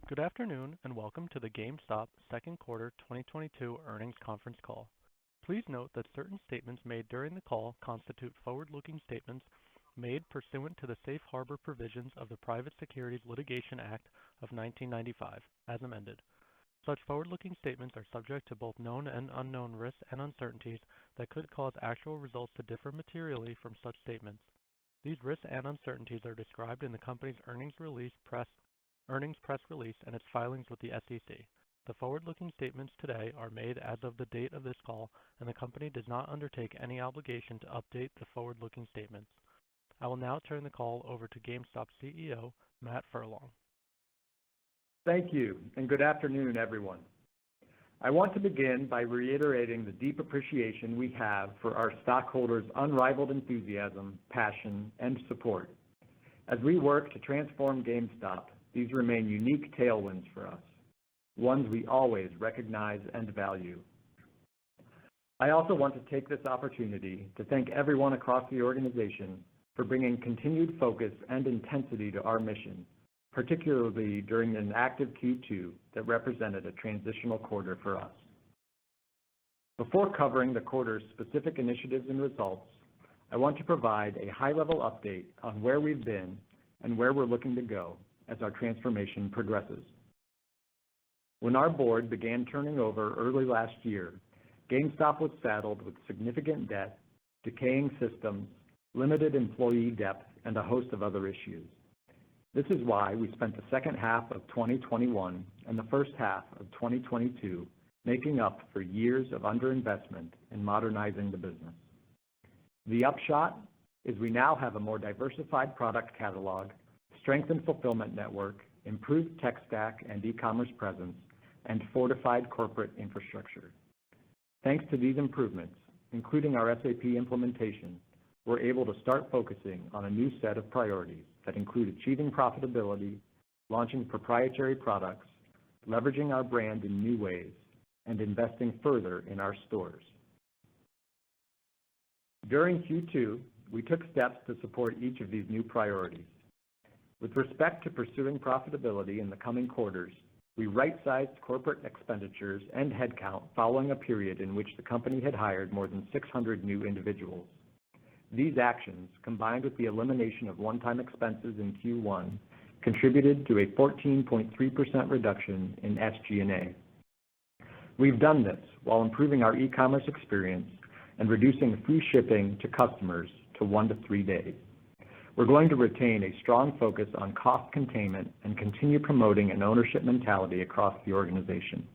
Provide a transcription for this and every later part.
Good afternoon, and welcome to the GameStop second quarter 2022 earnings conference call. Please note that certain statements made during the call constitute forward-looking statements made pursuant to the Safe Harbor provisions of the Private Securities Litigation Act of 1995, as amended. Such forward-looking statements are subject to both known and unknown risks and uncertainties that could cause actual results to differ materially from such statements. These risks and uncertainties are described in the company's earnings press release and its filings with the SEC. The forward-looking statements today are made as of the date of this call, and the company does not undertake any obligation to update the forward-looking statements. I will now turn the call over to GameStop CEO, Matt Furlong. Thank you, and good afternoon, everyone. I want to begin by reiterating the deep appreciation we have for our stockholders' unrivaled enthusiasm, passion, and support. As we work to transform GameStop, these remain unique tailwinds for us, ones we always recognize and value. I also want to take this opportunity to thank everyone across the organization for bringing continued focus and intensity to our mission, particularly during an active Q2 that represented a transitional quarter for us. Before covering the quarter's specific initiatives and results, I want to provide a high-level update on where we've been and where we're looking to go as our transformation progresses. When our board began turning over early last year, GameStop was saddled with significant debt, decaying systems, limited employee depth, and a host of other issues. This is why we spent the second half of 2021 and the first half of 2022 making up for years of underinvestment in modernizing the business. The upshot is we now have a more diversified product catalog, strengthened fulfillment network, improved tech stack and e-commerce presence, and fortified corporate infrastructure. Thanks to these improvements, including our SAP implementation, we're able to start focusing on a new set of priorities that include achieving profitability, launching proprietary products, leveraging our brand in new ways, and investing further in our stores. During Q2, we took steps to support each of these new priorities. With respect to pursuing profitability in the coming quarters, we right-sized corporate expenditures and headcount following a period in which the company had hired more than 600 new individuals. These actions, combined with the elimination of one-time expenses in Q1, contributed to a 14.3% reduction in SG&A. We've done this while improving our e-commerce experience and reducing free shipping to customers to 1 to 3 days. We're going to retain a strong focus on cost containment and continue promoting an ownership mentality across the organization.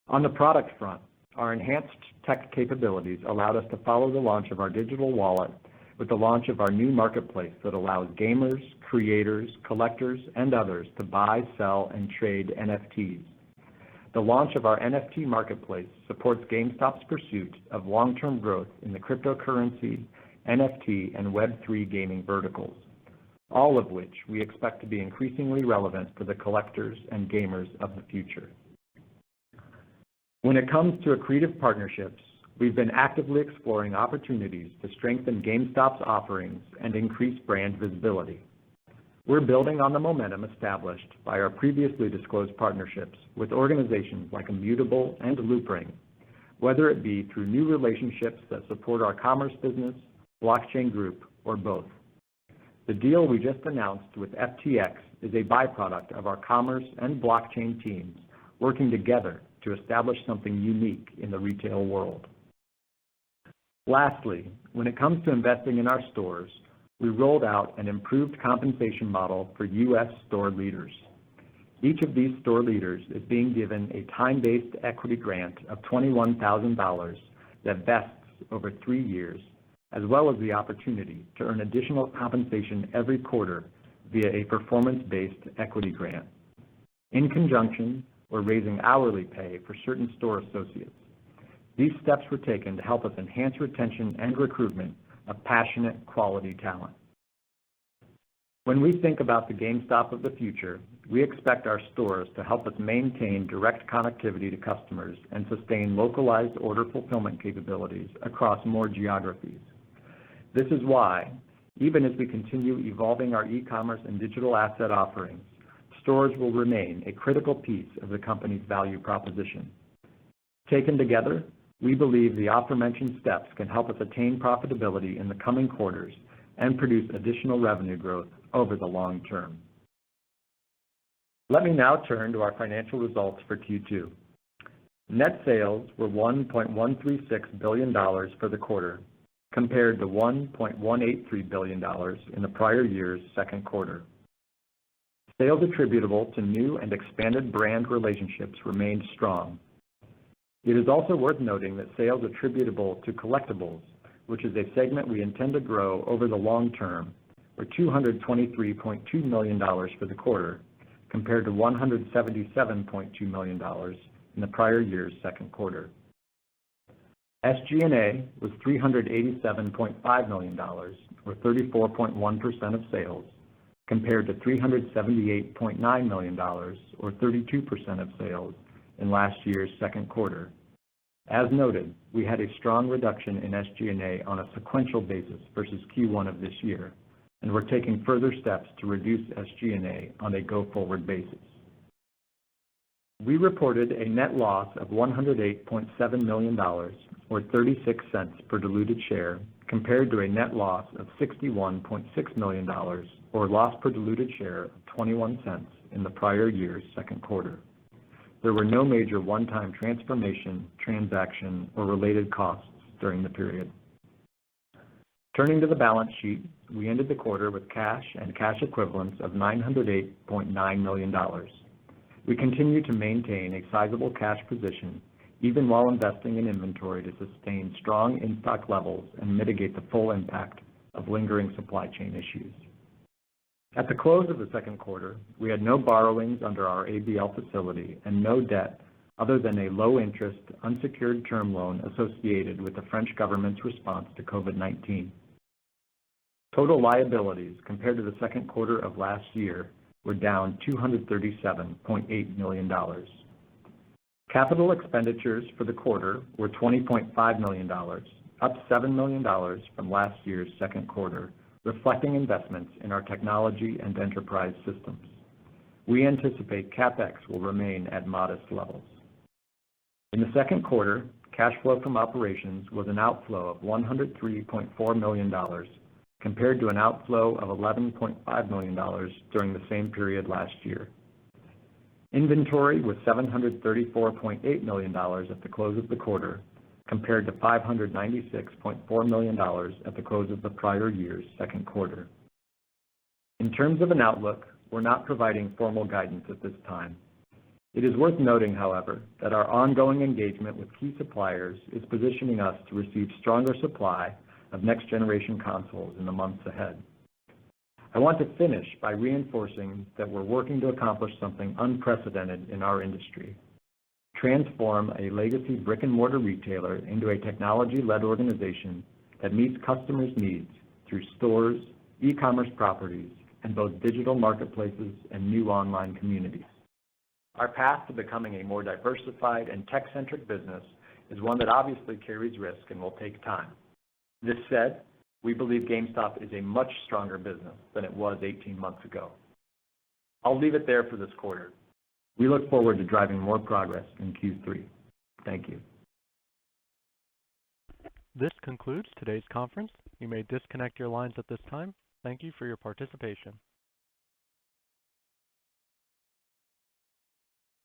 On the product front, our enhanced tech capabilities allowed us to follow the launch of our digital wallet with the launch of our new marketplace that allows gamers, creators, collectors, and others to buy, sell, and trade NFTs. The launch of our NFT marketplace supports GameStop's pursuit of long-term growth in the cryptocurrency, NFT, and Web3 gaming verticals, all of which we expect to be increasingly relevant for the collectors and gamers of the future. When it comes to accretive partnerships, we've been actively exploring opportunities to strengthen GameStop's offerings and increase brand visibility. We're building on the momentum established by our previously disclosed partnerships with organizations like Immutable and Loopring, whether it be through new relationships that support our commerce business, blockchain group, or both. The deal we just announced with FTX is a byproduct of our commerce and blockchain teams working together to establish something unique in the retail world. Lastly, when it comes to investing in our stores, we rolled out an improved compensation model for U.S. store leaders. Each of these store leaders is being given a time-based equity grant of $21,000 that vests over 3 years, as well as the opportunity to earn additional compensation every quarter via a performance-based equity grant. In conjunction, we're raising hourly pay for certain store associates. These steps were taken to help us enhance retention and recruitment of passionate, quality talent. When we think about the GameStop of the future, we expect our stores to help us maintain direct connectivity to customers and sustain localized order fulfillment capabilities across more geographies. This is why, even as we continue evolving our e-commerce and digital asset offerings, stores will remain a critical piece of the company's value proposition. Taken together, we believe the aforementioned steps can help us attain profitability in the coming quarters and produce additional revenue growth over the long term. Let me now turn to our financial results for Q2. Net sales were $1.136 billion for the quarter, compared to $1.183 billion in the prior year's second quarter. Sales attributable to new and expanded brand relationships remained strong. It is also worth noting that sales attributable to collectibles, which is a segment we intend to grow over the long term, were $223.2 million for the quarter, compared to $177.2 million in the prior year's second quarter. SG&A was $387.5 million, or 34.1% of sales, compared to $378.9 million, or 32% of sales, in last year's second quarter. As noted, we had a strong reduction in SG&A on a sequential basis versus Q1 of this year, and we're taking further steps to reduce SG&A on a go-forward basis. We reported a net loss of $108.7 million, or 36 cents per diluted share, compared to a net loss of $61.6 million, or loss per diluted share of 21 cents in the prior year's second quarter. There were no major one-time transformation, transaction, or related costs during the period. Turning to the balance sheet, we ended the quarter with cash and cash equivalents of $908.9 million. We continue to maintain a sizable cash position, even while investing in inventory to sustain strong in-stock levels and mitigate the full impact of lingering supply chain issues. At the close of the second quarter, we had no borrowings under our ABL facility and no debt other than a low-interest, unsecured term loan associated with the French government's response to COVID-19. Total liabilities compared to the second quarter of last year were down $237.8 million. Capital expenditures for the quarter were $20.5 million, up $7 million from last year's second quarter, reflecting investments in our technology and enterprise systems. We anticipate CapEx will remain at modest levels. In the second quarter, cash flow from operations was an outflow of $103.4 million, compared to an outflow of $11.5 million during the same period last year. Inventory was $734.8 million at the close of the quarter, compared to $596.4 million at the close of the prior year's second quarter. In terms of an outlook, we're not providing formal guidance at this time. It is worth noting, however, that our ongoing engagement with key suppliers is positioning us to receive stronger supply of next-generation consoles in the months ahead. I want to finish by reinforcing that we're working to accomplish something unprecedented in our industry: transform a legacy brick-and-mortar retailer into a technology-led organization that meets customers' needs through stores, e-commerce properties, and both digital marketplaces and new online communities. Our path to becoming a more diversified and tech-centric business is one that obviously carries risk and will take time. This said, we believe GameStop is a much stronger business than it was 18 months ago. I'll leave it there for this quarter. We look forward to driving more progress in Q3. Thank you. This concludes today's conference. You may disconnect your lines at this time. Thank you for your participation.